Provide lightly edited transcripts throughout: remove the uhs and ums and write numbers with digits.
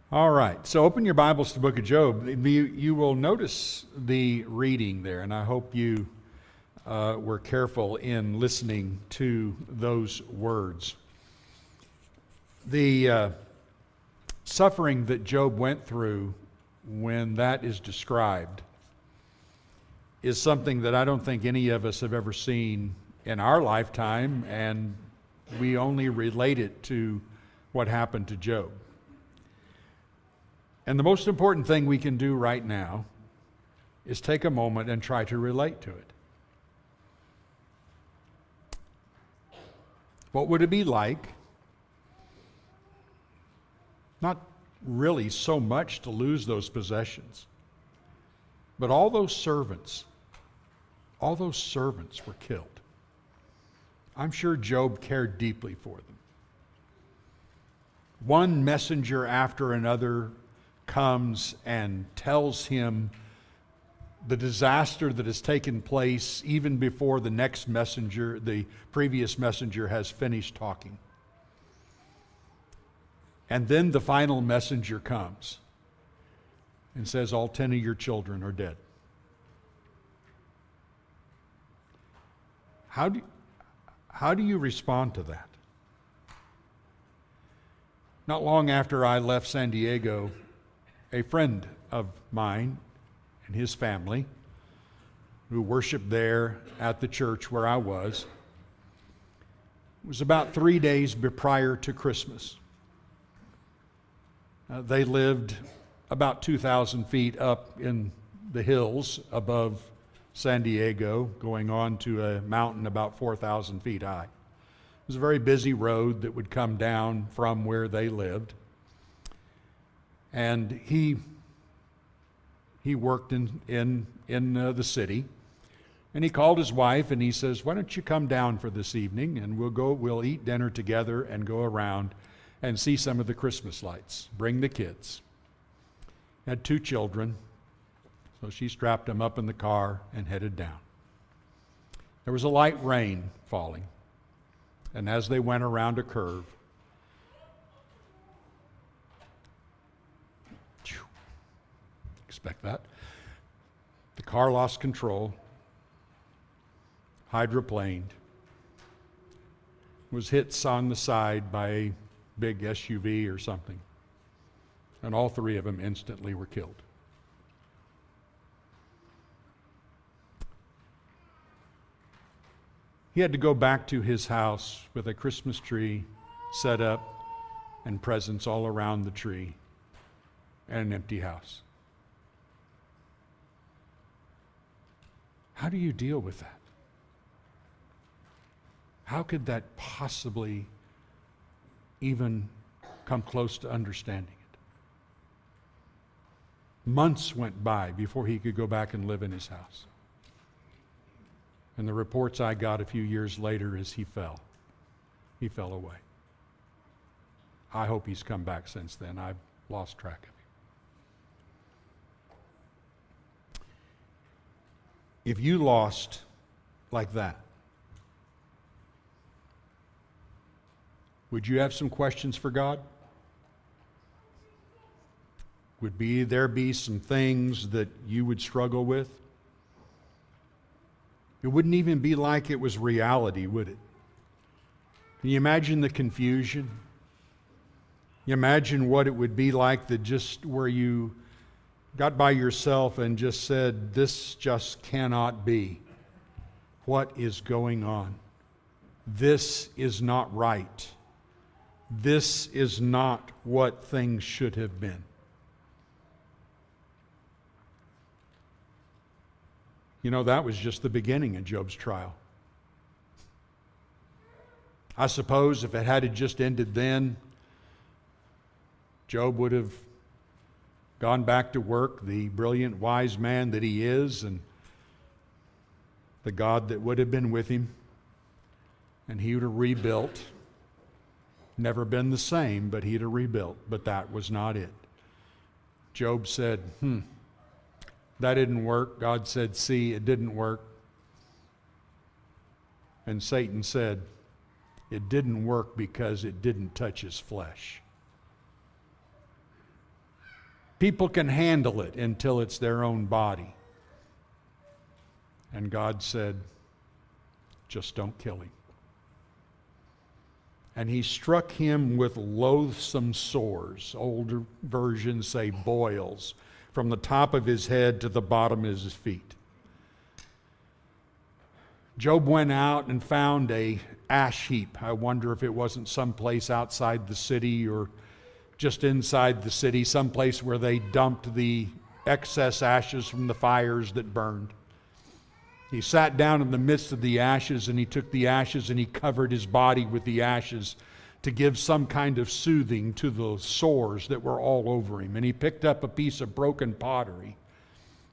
All right, so open your Bibles to the book of Job. You will notice the reading there, and I hope you were careful in listening to those words. The suffering that Job went through when that is described is something that I don't think any of us have ever seen in our lifetime, and we only relate it to what happened to Job. And the most important thing we can do right now is take a moment and try to relate to it. What would it be like, not really so much to lose those possessions, but all those servants were killed. I'm sure Job cared deeply for them. One messenger after another comes and tells him the disaster that has taken place even before the previous messenger has finished talking. And then the final messenger comes and says, all 10 of your children are dead. How do you respond to that? Not long after I left San Diego, a friend of mine and his family, who worshiped there at the church where I was, it was about 3 days prior to Christmas. They lived about 2,000 feet up in the hills above San Diego, going on to a mountain about 4,000 feet high. It was a very busy road that would come down from where they lived. And he worked in the city, and he called his wife and he says, "Why don't you come down for this evening, and we'll eat dinner together and go around and see some of the Christmas lights. Bring the kids." Had 2 children, so she strapped them up in the car and headed down. There was a light rain falling, and as they went around a curve, expect that, the car lost control, hydroplaned, was hit on the side by a big SUV or something, and all 3 of them instantly were killed. He had to go back to his house with a Christmas tree set up and presents all around the tree and an empty house. How do you deal with that? How could that possibly even come close to understanding it? Months went by before he could go back and live in his house. And the reports I got a few years later is he fell. He fell away. I hope he's come back since then. I've lost track of him. If you lost like that, would you have some questions for God? Would there be some things that you would struggle with? It wouldn't even be like it was reality, would it? Can you imagine the confusion? You imagine what it would be like that just where you got by yourself and just said, this just cannot be. What is going on? This is not right. This is not what things should have been. You know, that was just the beginning of Job's trial. I suppose if it had just ended then, Job would have gone back to work, the brilliant, wise man that he is, and the God that would have been with him, and he would have rebuilt. Never been the same, but he'd have rebuilt. But that was not it. Job said, that didn't work. God said, see, it didn't work. And Satan said, it didn't work because it didn't touch his flesh. People can handle it until it's their own body. And God said, just don't kill him. And he struck him with loathsome sores. Older versions say boils, from the top of his head to the bottom of his feet. Job went out and found a ash heap. I wonder if it wasn't someplace outside the city or just inside the city, someplace where they dumped the excess ashes from the fires that burned. He sat down in the midst of the ashes, and he took the ashes and he covered his body with the ashes to give some kind of soothing to the sores that were all over him. And he picked up a piece of broken pottery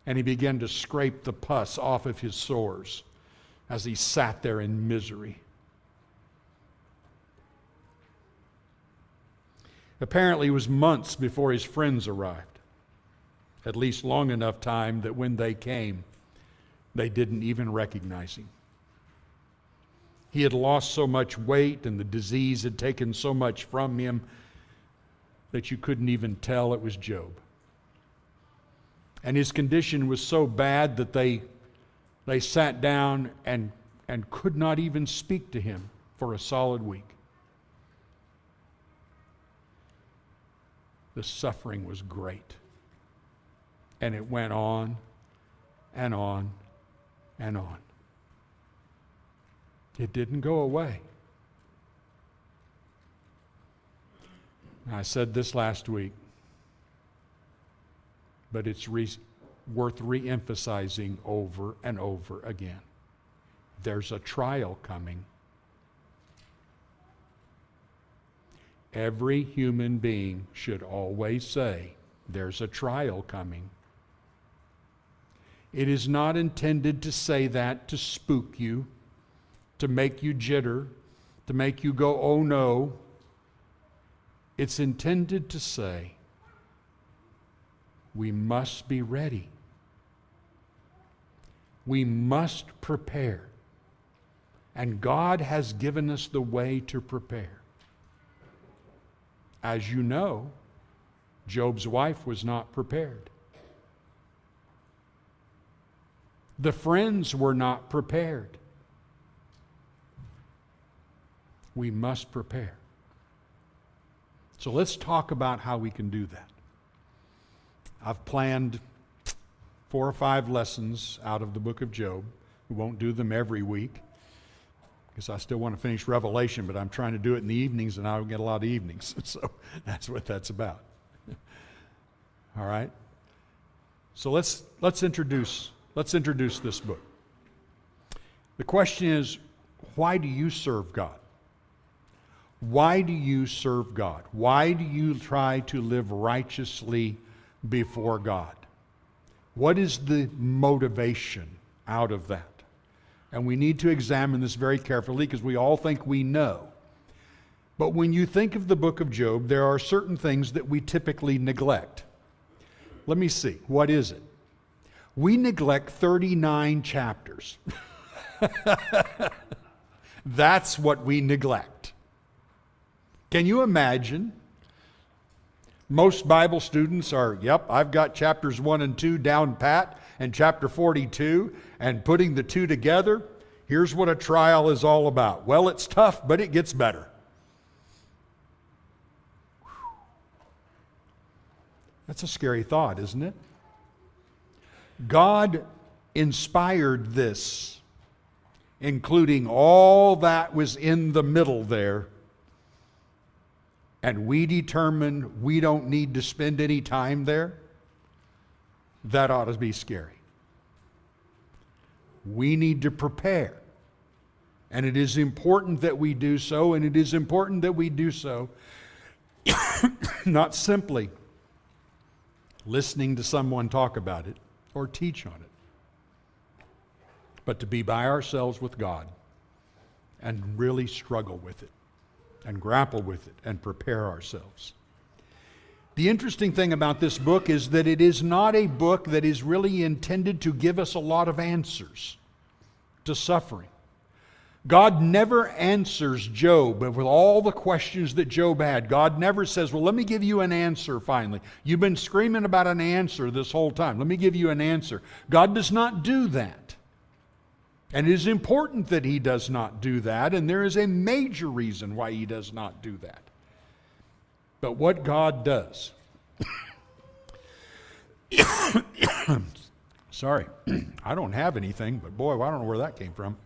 and he began to scrape the pus off of his sores as he sat there in misery. Apparently, it was months before his friends arrived, at least long enough time that when they came, they didn't even recognize him. He had lost so much weight and the disease had taken so much from him that you couldn't even tell it was Job. And his condition was so bad that they sat down and could not even speak to him for a solid week. The suffering was great. And it went on and on and on. It didn't go away. I said this last week, but it's worth re-emphasizing over and over again. There's a trial coming. Every human being should always say, there's a trial coming. It is not intended to say that to spook you, to make you jitter, to make you go, oh no. It's intended to say, we must be ready. We must prepare. And God has given us the way to prepare. As you know, Job's wife was not prepared. The friends were not prepared. We must prepare. So let's talk about how we can do that. I've planned 4 or 5 lessons out of the book of Job. We won't do them every week because I still want to finish Revelation, but I'm trying to do it in the evenings and I don't get a lot of evenings. So that's what that's about. All right? So let's introduce this book. The question is, why do you serve God? Why do you serve God? Why do you try to live righteously before God? What is the motivation out of that? And we need to examine this very carefully because we all think we know. But when you think of the book of Job, there are certain things that we typically neglect. Let me see. What is it? We neglect 39 chapters. That's what we neglect. Can you imagine? Most Bible students are, I've got chapters 1 and 2 down pat, and chapter 42, and putting the two together, here's what a trial is all about. Well, it's tough, but it gets better. That's a scary thought, isn't it? God inspired this, including all that was in the middle there, and we determine we don't need to spend any time there. That ought to be scary. We need to prepare. And it is important that we do so, and it is important that we do so not simply listening to someone talk about it or teach on it, but to be by ourselves with God and really struggle with it and grapple with it and prepare ourselves. The interesting thing about this book is that it is not a book that is really intended to give us a lot of answers to suffering, God never answers Job with all the questions that Job had. God never says, well, let me give you an answer finally. You've been screaming about an answer this whole time. Let me give you an answer. God does not do that. And it is important that He does not do that, and there is a major reason why He does not do that. But what God does, sorry, I don't have anything, but boy, I don't know where that came from.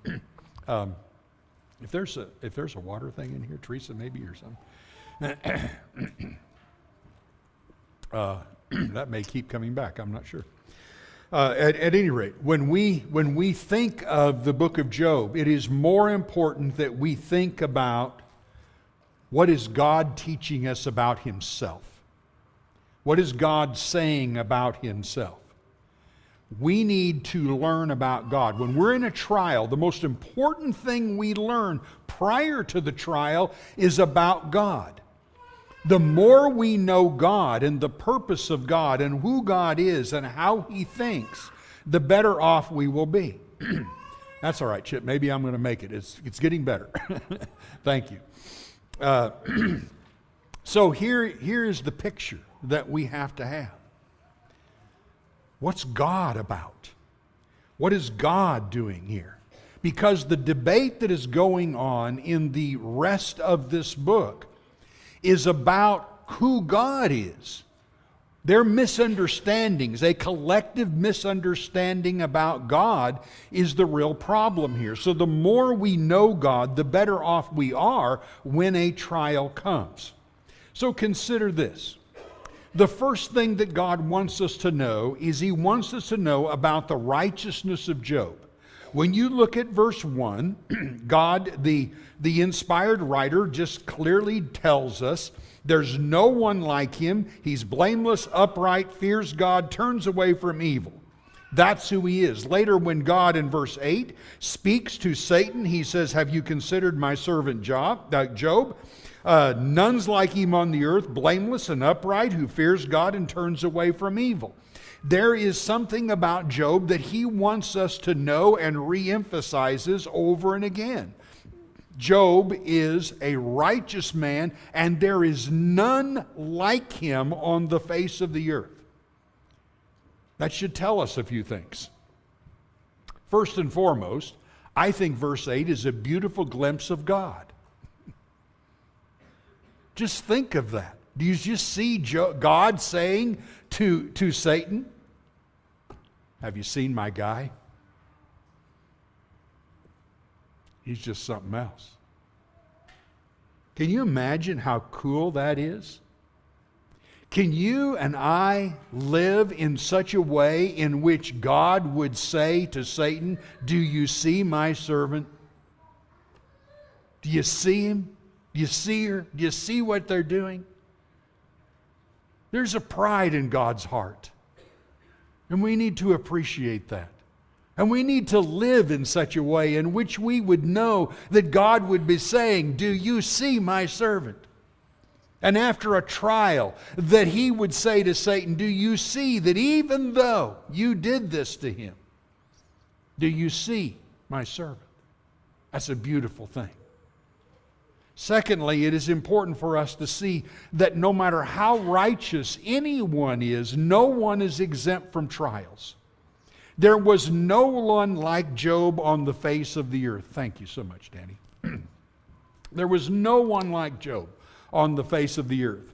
If there's a water thing in here, Teresa, maybe, or something. That may keep coming back. I'm not sure. At any rate, when we think of the book of Job, it is more important that we think about what is God teaching us about Himself. What is God saying about Himself? We need to learn about God. When we're in a trial, the most important thing we learn prior to the trial is about God. The more we know God and the purpose of God and who God is and how He thinks, the better off we will be. That's all right, Chip. Maybe I'm going to make it. It's getting better. Thank you. So here is the picture that we have to have. What's God about? What is God doing here? Because the debate that is going on in the rest of this book is about who God is. Their misunderstandings, a collective misunderstanding about God, is the real problem here. So the more we know God, the better off we are when a trial comes. So consider this. The first thing that God wants us to know is He wants us to know about the righteousness of Job. When you look at verse 1, God, the inspired writer, just clearly tells us there's no one like him. He's blameless, upright, fears God, turns away from evil. That's who he is. Later, when God, in verse 8, speaks to Satan, he says, have you considered my servant Job? None's like him on the earth, blameless and upright, who fears God and turns away from evil. There is something about Job that he wants us to know and reemphasizes over and again. Job is a righteous man, and there is none like him on the face of the earth. That should tell us a few things. First and foremost, I think verse 8 is a beautiful glimpse of God. Just think of that. Do you just see God saying to Satan, have you seen my guy? He's just something else. Can you imagine how cool that is? Can you and I live in such a way in which God would say to Satan, do you see my servant? Do you see him? Do you see her? Do you see what they're doing? There's a pride in God's heart. And we need to appreciate that. And we need to live in such a way in which we would know that God would be saying, do you see my servant? And after a trial, that he would say to Satan, do you see that even though you did this to him, do you see my servant? That's a beautiful thing. Secondly, it is important for us to see that no matter how righteous anyone is, no one is exempt from trials. There was no one like Job on the face of the earth. Thank you so much, Danny. There was no one like Job on the face of the earth.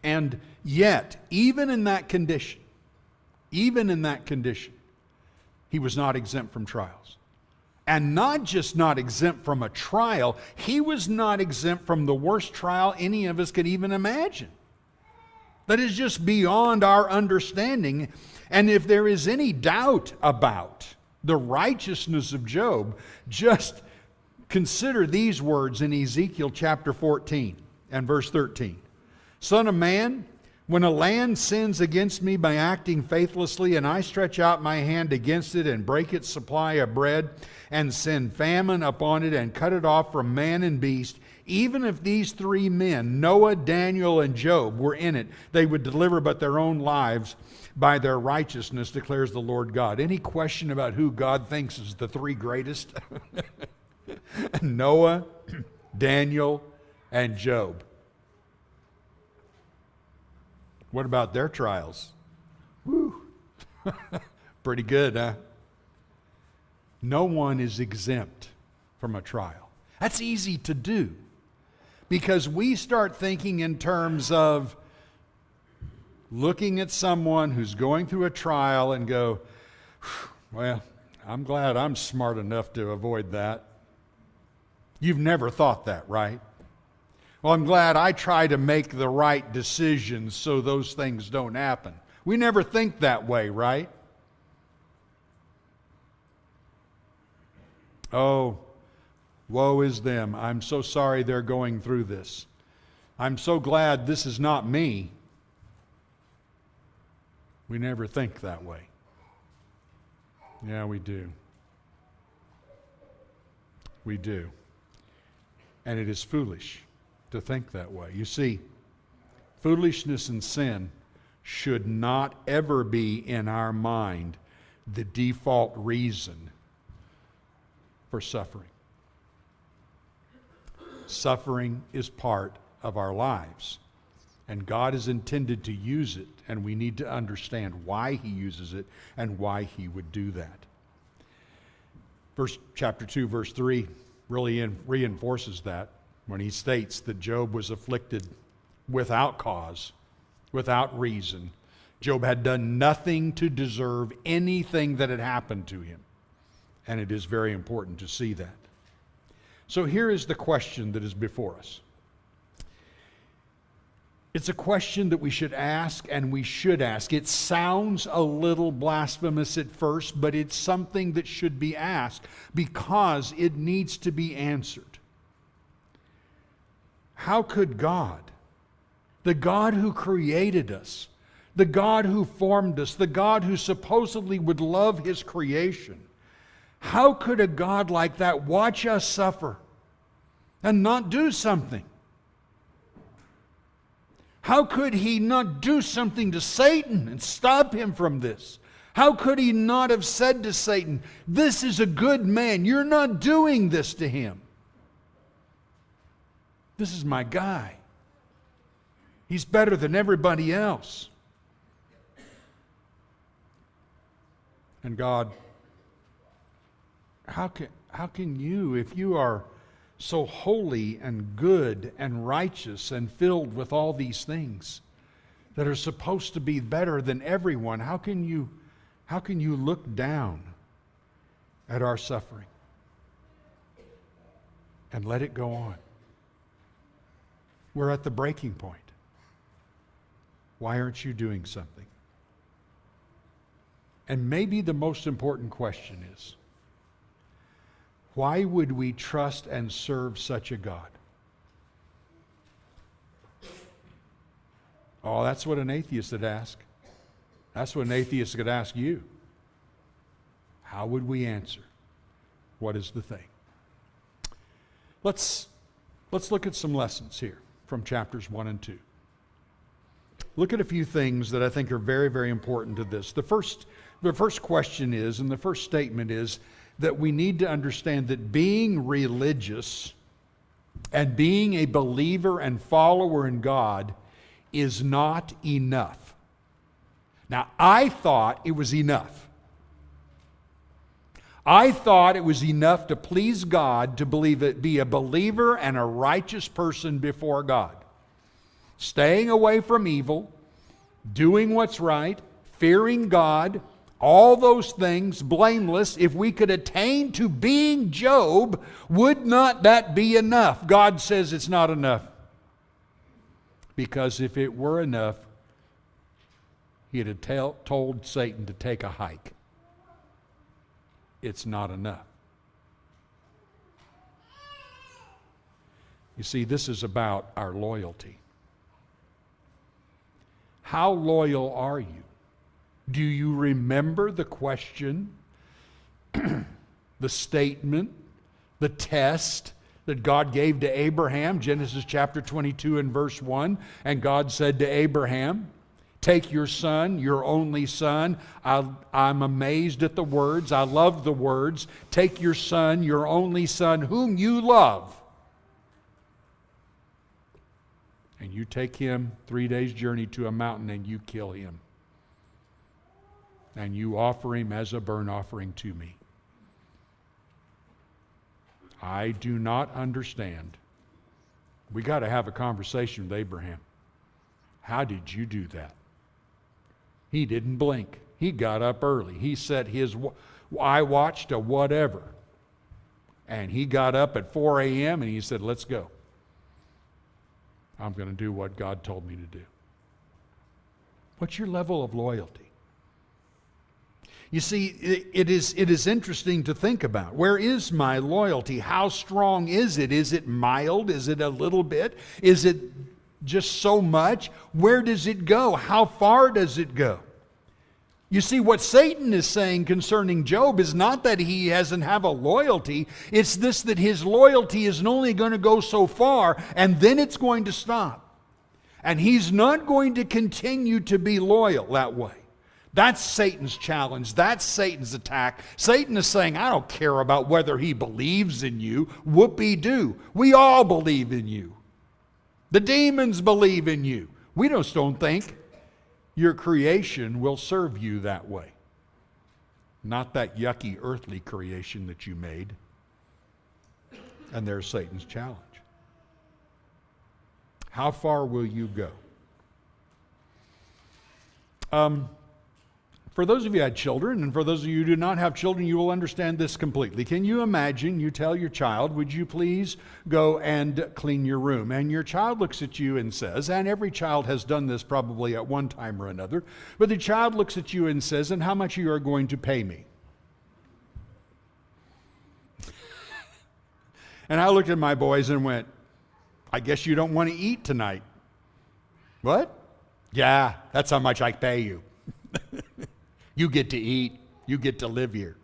And yet, even in that condition, he was not exempt from trials. And not just not exempt from a trial, he was not exempt from the worst trial any of us could even imagine. That is just beyond our understanding. And if there is any doubt about the righteousness of Job, just consider these words in Ezekiel chapter 14 and verse 13. Son of man, When a land sins against me by acting faithlessly, and I stretch out my hand against it and break its supply of bread, and send famine upon it and cut it off from man and beast, even if these three men, Noah, Daniel, and Job, were in it, they would deliver but their own lives by their righteousness, declares the Lord God. Any question about who God thinks is the three greatest? Noah, Daniel, and Job. What about their trials? Woo! Pretty good, huh? No one is exempt from a trial. That's easy to do because we start thinking in terms of looking at someone who's going through a trial and go, well, I'm glad I'm smart enough to avoid that. You've never thought that, right? Well, I'm glad I try to make the right decisions so those things don't happen. We never think that way, right? Oh, woe is them. I'm so sorry they're going through this. I'm so glad this is not me. We never think that way. Yeah, we do. We do. And it is foolish to think that way. You see, foolishness and sin should not ever be in our mind the default reason for suffering. Suffering is part of our lives, and God is intended to use it, and we need to understand why He uses it and why He would do that. Chapter 2, verse 3 really reinforces that when he states that Job was afflicted without cause, without reason. Job had done nothing to deserve anything that had happened to him. And it is very important to see that. So here is the question that is before us. It's a question that we should ask, and we should ask. It sounds a little blasphemous at first, but it's something that should be asked because it needs to be answered. How could God, the God who created us, the God who formed us, the God who supposedly would love His creation, how could a God like that watch us suffer and not do something? How could He not do something to Satan and stop him from this? How could He not have said to Satan, this is a good man, you're not doing this to him? This is my guy. He's better than everybody else. And God, how can you, if you are so holy and good and righteous and filled with all these things that are supposed to be better than everyone, how can you look down at our suffering and let it go on? We're at the breaking point. Why aren't you doing something? And maybe the most important question is, why would we trust and serve such a God? Oh, that's what an atheist would ask. That's what an atheist could ask you. How would we answer? What is the thing? Let's look at some lessons here from chapters 1 and 2. Look at a few things that I think are very, very important to this. The first question is, and the first statement is, that we need to understand that being religious and being a believer and follower in God is not enough. Now, I thought it was enough. I thought it was enough to please God to be a believer and a righteous person before God. Staying away from evil, doing what's right, fearing God, all those things, blameless. If we could attain to being Job, would not that be enough? God says it's not enough. Because if it were enough, He'd have told Satan to take a hike. It's not enough. You see, this is about our loyalty. How loyal are you? Do you remember the question, the statement, the test that God gave to Abraham? Genesis chapter 22 and verse 1. And God said to Abraham, take your son, your only son. I'm amazed at the words. I love the words. Take your son, your only son, whom you love. And you take him 3 days' journey to a mountain and you kill him. And you offer him as a burnt offering to me. I do not understand. We got to have a conversation with Abraham. How did you do that? He didn't blink. He got up early. He set his iWatch to whatever. And he got up at 4 a.m. and he said, let's go. I'm going to do what God told me to do. What's your level of loyalty? You see, it is interesting to think about. Where is my loyalty? How strong is it? Is it mild? Is it a little bit? Is it just so much? Where does it go? How far does it go? You see, what Satan is saying concerning Job is not that he doesn't have a loyalty. It's this, that his loyalty is only going to go so far, and then it's going to stop. And he's not going to continue to be loyal that way. That's Satan's challenge. That's Satan's attack. Satan is saying, I don't care about whether he believes in you. Whoopee-doo. We all believe in you. The demons believe in you. We just don't think your creation will serve you that way. Not that yucky earthly creation that you made. And there's Satan's challenge. How far will you go? For those of you who had children, and for those of you who do not have children, you will understand this completely. Can you imagine, you tell your child, would you please go and clean your room? And your child looks at you and says, and every child has done this probably at one time or another, but the child looks at you and says, and how much you are going to pay me? And I looked at my boys and went, I guess you don't want to eat tonight. What? Yeah, that's how much I pay you. You get to eat. You get to live here.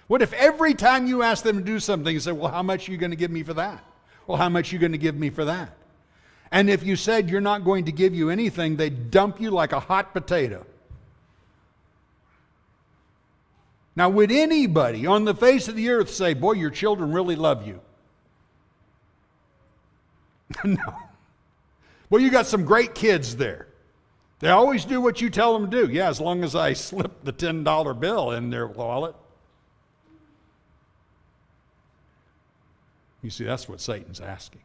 What if every time you ask them to do something, you say, well, how much are you going to give me for that? Well, how much are you going to give me for that? And if you said you're not going to give you anything, they dump you like a hot potato. Now, would anybody on the face of the earth say, boy, your children really love you? No. Well, you got some great kids there. They always do what you tell them to do. Yeah, as long as I slip the $10 bill in their wallet. You see, that's what Satan's asking.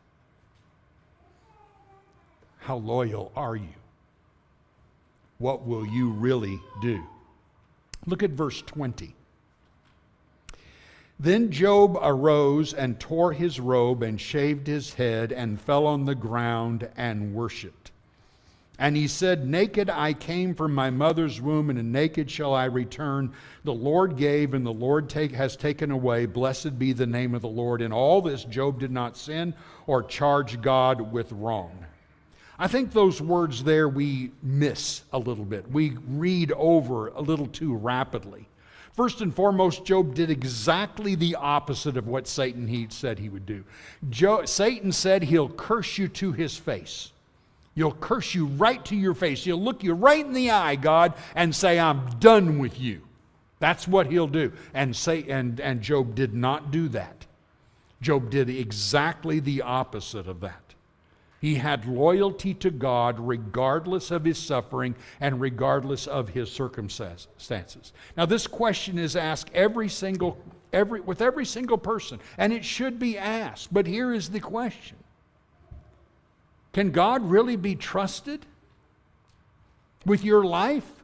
How loyal are you? What will you really do? Look at verse 20. Then Job arose and tore his robe and shaved his head and fell on the ground and worshipped. And he said, naked I came from my mother's womb, and naked shall I return. The Lord gave, and the Lord has taken away. Blessed be the name of the Lord. In all this, Job did not sin or charge God with wrong. I think those words there we miss a little bit. We read over a little too rapidly. First and foremost, Job did exactly the opposite of what Satan said he would do. Satan said he'll curse you to his face. He'll curse you right to your face. He'll look you right in the eye, God, and say, I'm done with you. That's what he'll do. And Job did not do that. Job did exactly the opposite of that. He had loyalty to God regardless of his suffering and regardless of his circumstances. Now, this question is asked with every single person, and it should be asked. But here is the question. Can God really be trusted with your life?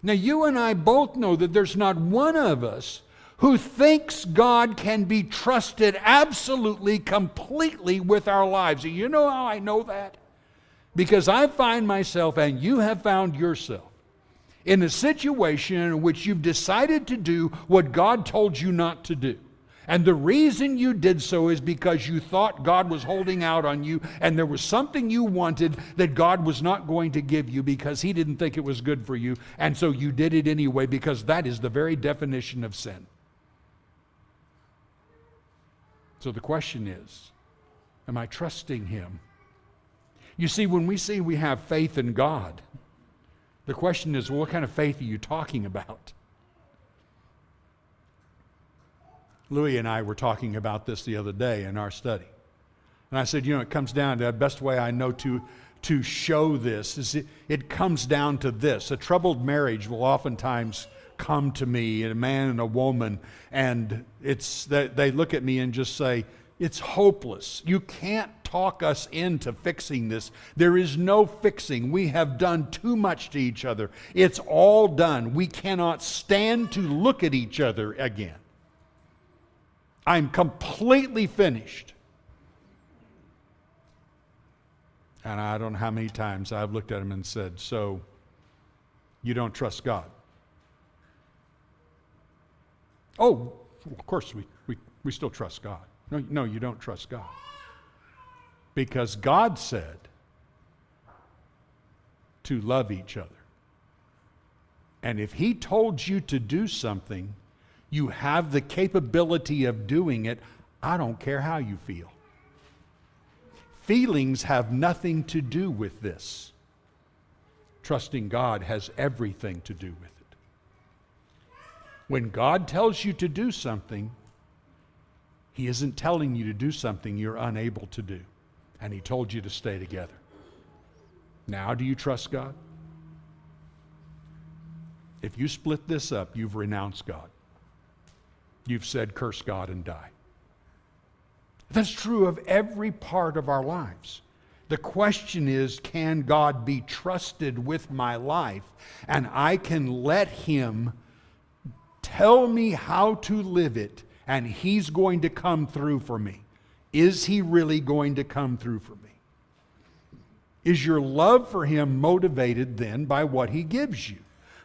Now, you and I both know that there's not one of us who thinks God can be trusted absolutely, completely with our lives. And you know how I know that? Because I find myself, and you have found yourself, in a situation in which you've decided to do what God told you not to do. And the reason you did so is because you thought God was holding out on you, and there was something you wanted that God was not going to give you because He didn't think it was good for you. And so you did it anyway, because that is the very definition of sin. So the question is, am I trusting Him? You see, when we say we have faith in God, the question is, well, what kind of faith are you talking about? Louis and I were talking about this the other day in our study. And I said, it comes down to the best way I know to show this is it comes down to this. A troubled marriage will oftentimes come to me, a man and a woman, and it's that they look at me and just say, it's hopeless. You can't talk us into fixing this. There is no fixing. We have done too much to each other. It's all done. We cannot stand to look at each other again. I'm completely finished. And I don't know how many times I've looked at him and said, so you don't trust God? Oh, of course we still trust God. No, you don't trust God. Because God said to love each other. And if He told you to do something, you have the capability of doing it. I don't care how you feel. Feelings have nothing to do with this. Trusting God has everything to do with it. When God tells you to do something, He isn't telling you to do something you're unable to do. And He told you to stay together. Now, do you trust God? If you split this up, you've renounced God. You've said, curse God and die. That's true of every part of our lives. The question is, can God be trusted with my life? And I can let Him tell me how to live it, and He's going to come through for me. Is He really going to come through for me? Is your love for Him motivated then by what He gives you?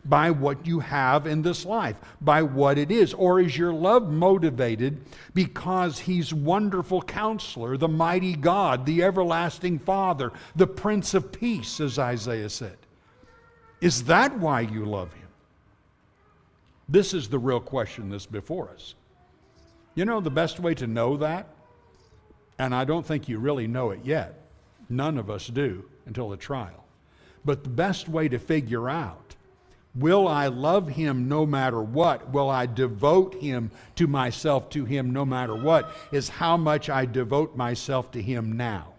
By what you have in this life, by what it is? Or is your love motivated because He's wonderful counselor, the mighty God, the everlasting Father, the Prince of Peace, as Isaiah said? Is that why you love Him? This is the real question that's before us. You know the best way to know that? And I don't think you really know it yet. None of us do until the trial. But the best way to figure out, will I love Him no matter what? Will I devote Him to myself to Him no matter what? Is how much I devote myself to Him now.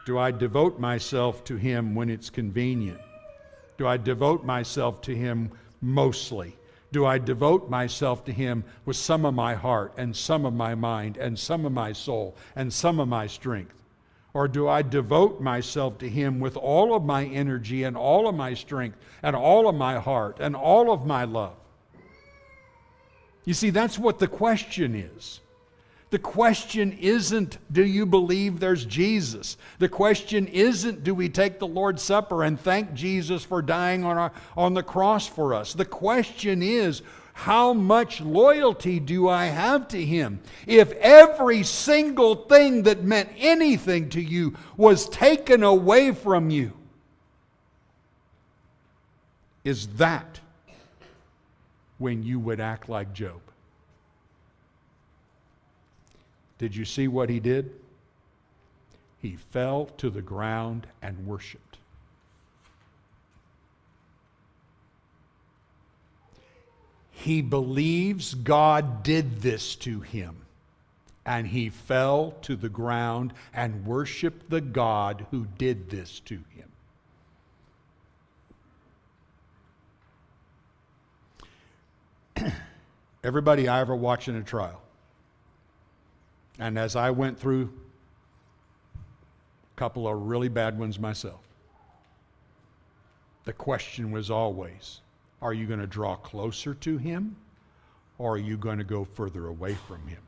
Do I devote myself to Him when it's convenient? Do I devote myself to Him mostly? Do I devote myself to Him with some of my heart and some of my mind and some of my soul and some of my strength? Or do I devote myself to Him with all of my energy and all of my strength and all of my heart and all of my love? You see, that's what the question is. The question isn't, do you believe there's Jesus? The question isn't, do we take the Lord's Supper and thank Jesus for dying on the cross for us? The question is, how much loyalty do I have to Him? If every single thing that meant anything to you was taken away from you, is that when you would act like Job? Did you see what he did? He fell to the ground and worshiped. He believes God did this to him, and he fell to the ground and worshiped the God who did this to him. Everybody I ever watched in a trial, and as I went through a couple of really bad ones myself, the question was always, are you going to draw closer to Him, or are you going to go further away from Him?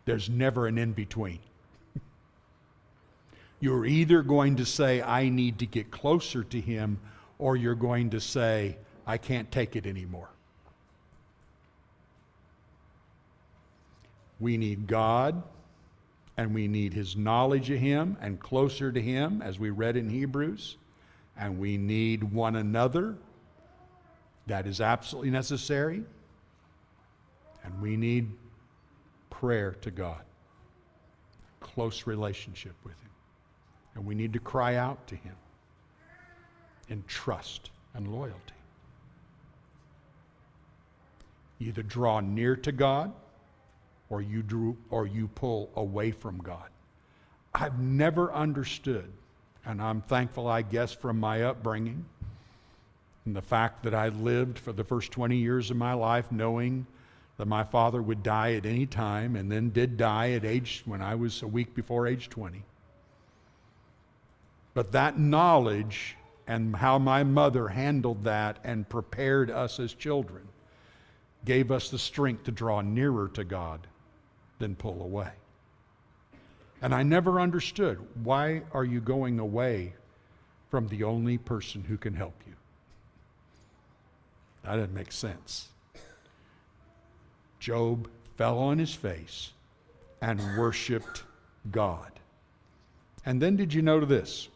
There's never an in-between. You're either going to say, I need to get closer to Him, or you're going to say, I can't take it anymore. We need God, and we need His knowledge of Him and closer to Him, as we read in Hebrews, and we need one another. That is absolutely necessary. And we need prayer to God, close relationship with Him. And we need to cry out to Him in trust and loyalty. You either draw near to God, or you pull away from God. I've never understood, and I'm thankful, I guess, from my upbringing and the fact that I lived for the first 20 years of my life knowing that my father would die at any time, and then did die when I was a week before age 20. But that knowledge and how my mother handled that and prepared us as children gave us the strength to draw nearer to God than pull away. And I never understood, why are you going away from the only person who can help you? That didn't make sense. Job fell on his face and worshiped God. And then did you notice this?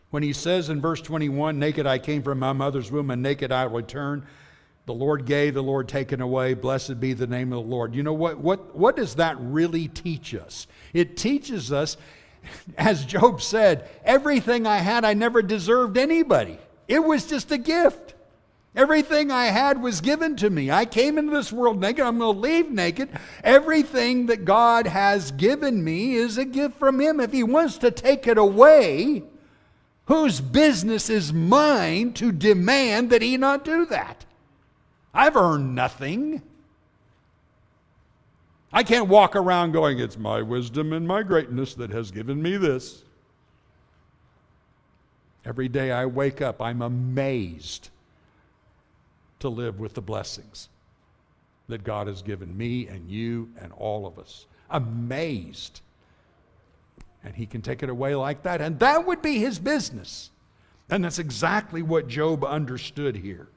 When he says in verse 21, naked I came from my mother's womb, and naked I will return. The Lord gave, the Lord taken away. Blessed be the name of the Lord. You know what does that really teach us? It teaches us, as Job said, everything I had, I never deserved anybody. It was just a gift. Everything I had was given to me. I came into this world naked. I'm going to leave naked. Everything that God has given me is a gift from Him. If He wants to take it away, whose business is mine to demand that He not do that? I've earned nothing. I can't walk around going, it's my wisdom and my greatness that has given me this. Every day I wake up, I'm amazed to live with the blessings that God has given me and you and all of us. Amazed. And He can take it away like that, and that would be His business. And that's exactly what Job understood here.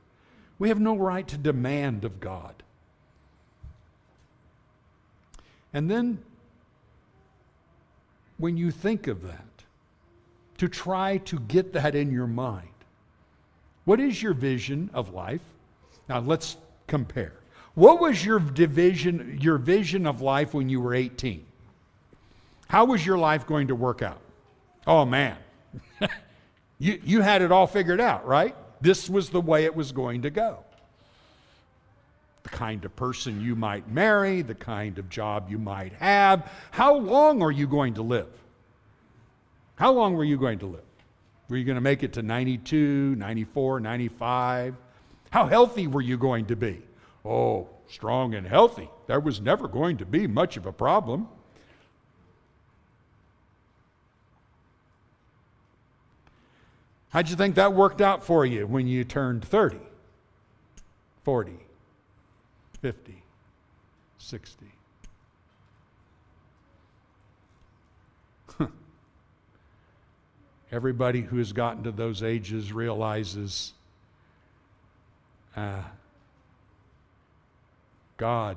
We have no right to demand of God. And then, when you think of that, to try to get that in your mind, what is your vision of life? Now let's compare. What was your vision of life when you were 18? How was your life going to work out? Oh man, you had it all figured out, right? This was the way it was going to go. The kind of person you might marry, the kind of job you might have. How long are you going to live? How long were you going to live? Were you going to make it to 92, 94, 95? How healthy were you going to be? Oh, strong and healthy. There was never going to be much of a problem. How'd you think that worked out for you when you turned 30, 40, 50, 60? Everybody who has gotten to those ages realizes God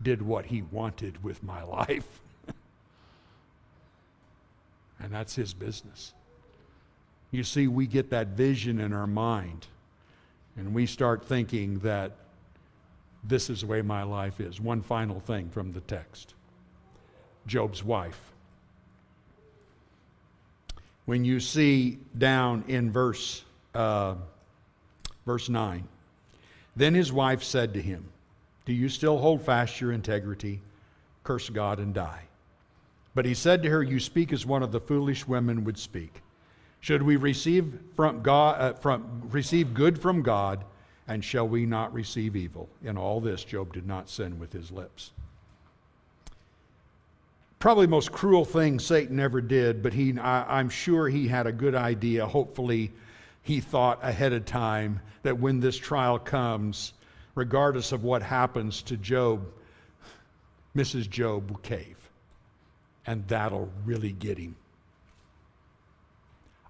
did what He wanted with my life. And that's His business. You see, we get that vision in our mind, and we start thinking that this is the way my life is. One final thing from the text. Job's wife. When you see down in verse 9, then his wife said to him, do you still hold fast your integrity? Curse God and die. But he said to her, you speak as one of the foolish women would speak. Should we receive receive good from God, and shall we not receive evil? In all this, Job did not sin with his lips. Probably the most cruel thing Satan ever did, but I'm sure he had a good idea. Hopefully, he thought ahead of time that when this trial comes, regardless of what happens to Job, Mrs. Job will cave, and that'll really get him.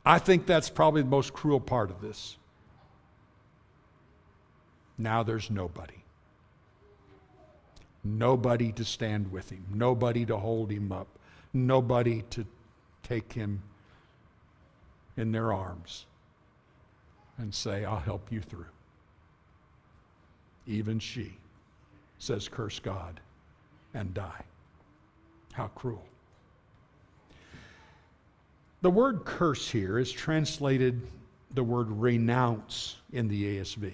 I think that's probably the most cruel part of this. Now there's nobody. Nobody to stand with him. Nobody to hold him up. Nobody to take him in their arms and say, I'll help you through. Even she says, curse God and die. How cruel. The word curse here is translated the word renounce in the ASV.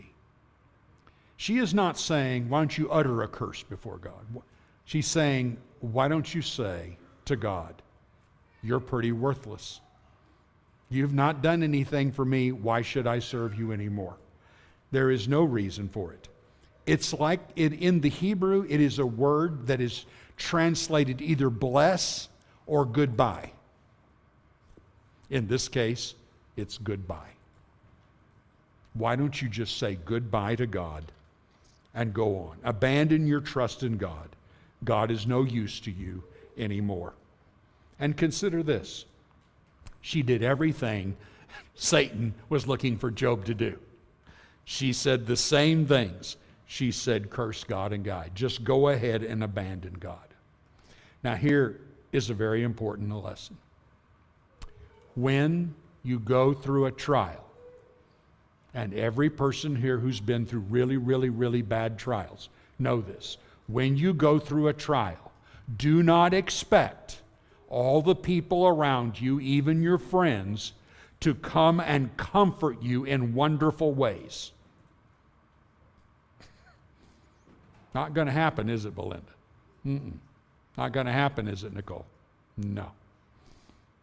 She is not saying, why don't you utter a curse before God? She's saying, why don't you say to God, you're pretty worthless. You've not done anything for me. Why should I serve you anymore? There is no reason for it. It's like in the Hebrew, it is a word that is translated either bless or goodbye. In this case, it's goodbye. Why don't you just say goodbye to God and go on? Abandon your trust in God. God is no use to you anymore. And consider this. She did everything Satan was looking for Job to do. She said the same things. She said, curse God and die. Just go ahead and abandon God. Now here is a very important lesson. When you go through a trial, and every person here who's been through really, really, really bad trials know this. When you go through a trial, do not expect all the people around you, even your friends, to come and comfort you in wonderful ways. Not going to happen, is it, Belinda? Not going to happen, is it, Nicole? No.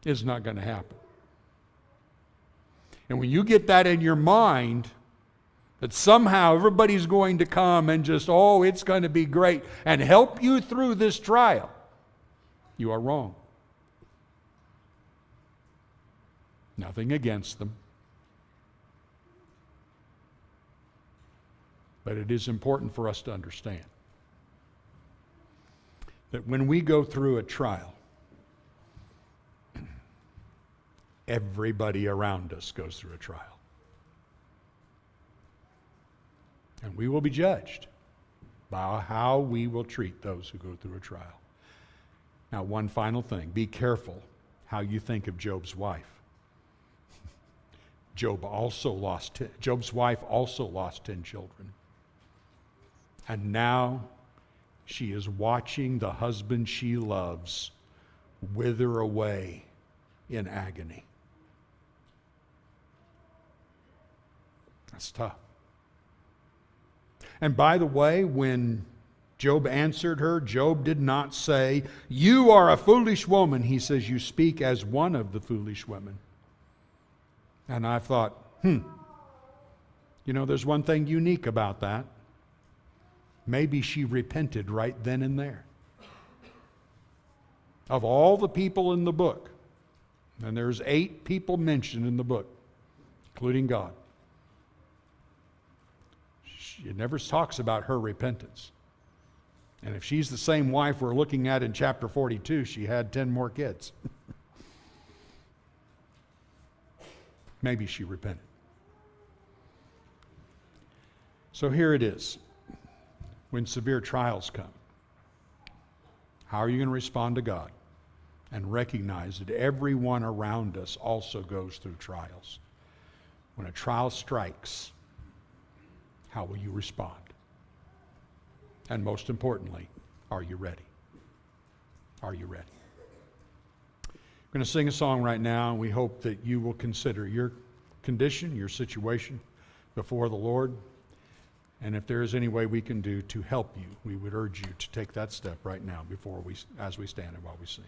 It's not going to happen. And when you get that in your mind, that somehow everybody's going to come and just, oh, it's going to be great, and help you through this trial, you are wrong. Nothing against them. But it is important for us to understand that when we go through a trial, everybody around us goes through a trial. And we will be judged by how we will treat those who go through a trial. Now, one final thing. Be careful how you think of Job's wife. Job's wife also lost 10 children. And now she is watching the husband she loves wither away in agony. That's tough. And by the way, when Job answered her, Job did not say, you are a foolish woman. He says, you speak as one of the foolish women. And I thought, there's one thing unique about that. Maybe she repented right then and there. Of all the people in the book, and there's 8 people mentioned in the book, including God, it never talks about her repentance. And if she's the same wife we're looking at in chapter 42, she had 10 more kids. Maybe she repented. So here it is. When severe trials come, how are you going to respond to God? And recognize that everyone around us also goes through trials. When a trial strikes, how will you respond? And most importantly, are you ready? Are you ready? We're going to sing a song right now, and we hope that you will consider your condition, your situation before the Lord. And if there is any way we can do to help you, we would urge you to take that step right now as we stand and while we sing.